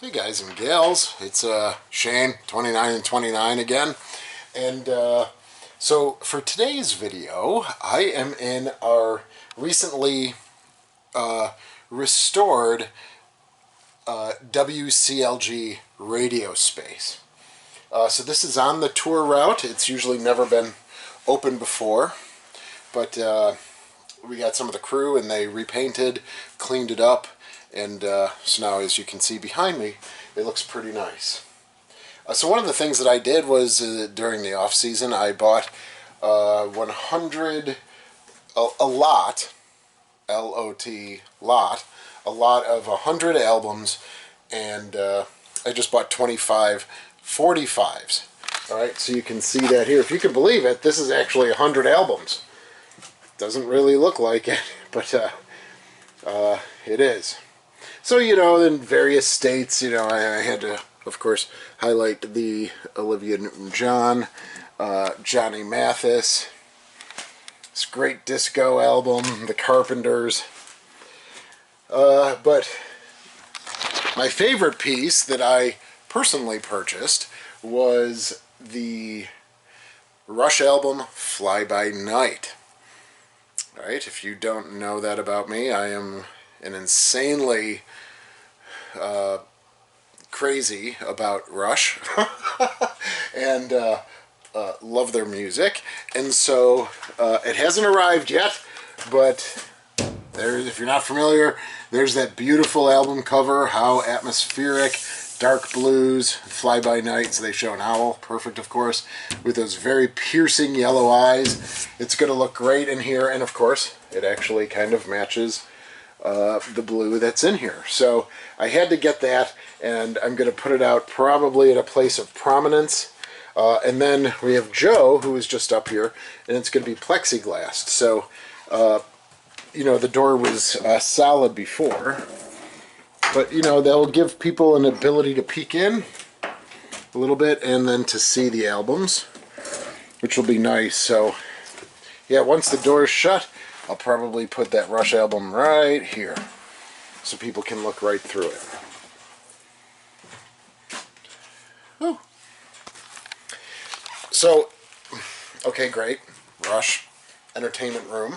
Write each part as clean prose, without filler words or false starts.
Hey guys and gals, it's Shane, 29 and 29 again, and so for today's video, I am in our recently restored WCLG radio space. So this is on the tour route. It's usually never been open before, but we got some of the crew and they repainted, cleaned it up, and so now, as you can see behind me, it looks pretty nice. So one of the things that I did was during the off season, I bought 100, a lot, L-O-T, lot, a lot of 100 albums, and I just bought 25 45s. All right, so you can see that here. If you can believe it, this is actually 100 albums. Doesn't really look like it, but it is. So, you know, in various states, you know, I had to, of course, highlight the Olivia Newton-John, Johnny Mathis, this great disco album, The Carpenters. But my favorite piece that I personally purchased was the Rush album, Fly By Night. All right, if you don't know that about me, I am an insanely crazy about Rush and love their music, and so it hasn't arrived yet, but if you're not familiar, there's that beautiful album cover, how atmospheric, dark blues, Fly By Night, so they show an owl, perfect of course, with those very piercing yellow eyes. It's going to look great in here, and of course it actually kind of matches the blue that's in here. So I had to get that, and I'm going to put it out probably at a place of prominence. And then we have Joe, who is just up here, and it's going to be plexiglassed. So, you know, the door was solid before, but, you know, they'll give people an ability to peek in a little bit and then to see the albums, which will be nice. So, yeah, once the door's shut, I'll probably put that Rush album right here so people can look right through it. Ooh. So, okay, great. Rush entertainment room.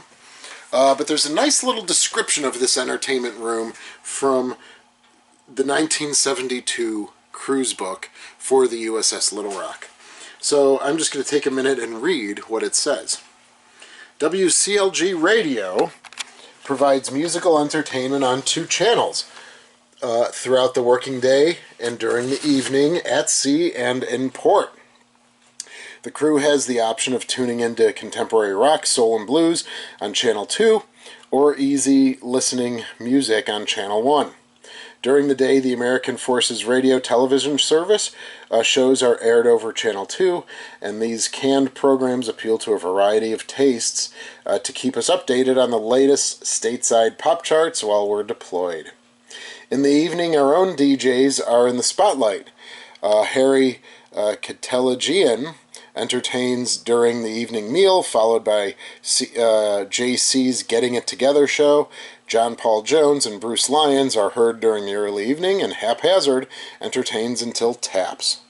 But there's a nice little description of this entertainment room from the 1972 cruise book for the USS Little Rock. So I'm just going to take a minute and read what it says. WCLG Radio provides musical entertainment on 2 channels throughout the working day and during the evening at sea and in port. The crew has the option of tuning into contemporary rock, soul, and blues on Channel 2 or easy listening music on Channel 1. During the day, the American Forces Radio television service shows are aired over Channel 2, and these canned programs appeal to a variety of tastes to keep us updated on the latest stateside pop charts while we're deployed. In the evening, our own DJs are in the spotlight. Harry Catalagian entertains during the evening meal, followed by JC's Getting It Together show. John Paul Jones and Bruce Lyons are heard during the early evening, and Haphazard entertains until taps.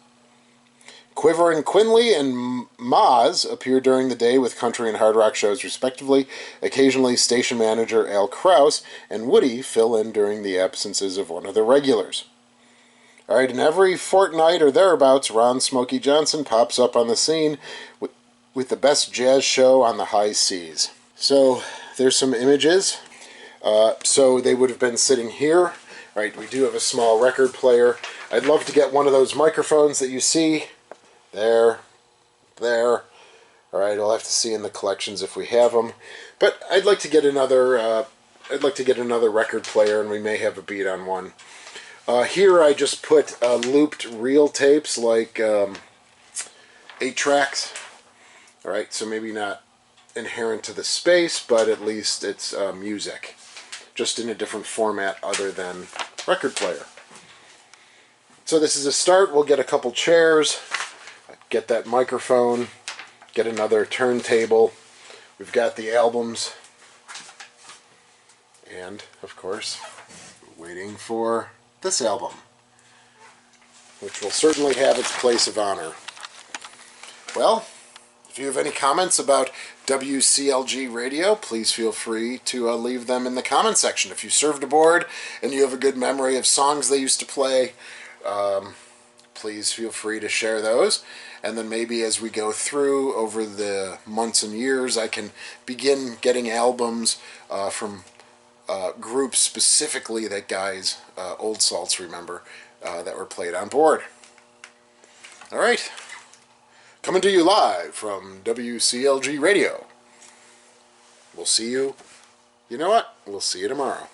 Quiver and Quinley and Maz appear during the day with country and hard rock shows respectively. Occasionally, station manager Al Krause and Woody fill in during the absences of one of the regulars. All right, and every fortnight or thereabouts, Ron Smokey Johnson pops up on the scene with the best jazz show on the high seas. So there's some images. So they would have been sitting here. All right, we do have a small record player. I'd love to get one of those microphones that you see. There. All right, I'll have to see in the collections if we have them. But I'd like to get another. Record player, and we may have a beat on one. Here I just put looped reel tapes, like 8 tracks. All right, so maybe not inherent to the space, but at least it's music, just in a different format other than record player. So this is a start. We'll get a couple chairs, get that microphone, get another turntable. We've got the albums, and of course, waiting for this album. which will certainly have its place of honor. Well, if you have any comments about WCLG radio, please feel free to leave them in the comment section. If you served aboard and you have a good memory of songs they used to play, please feel free to share those. And then maybe as we go through over the months and years, I can begin getting albums from groups specifically that guys, old salts, remember, that were played on board. All right. Coming to you live from WCLG Radio. We'll see you. You know what? We'll see you tomorrow.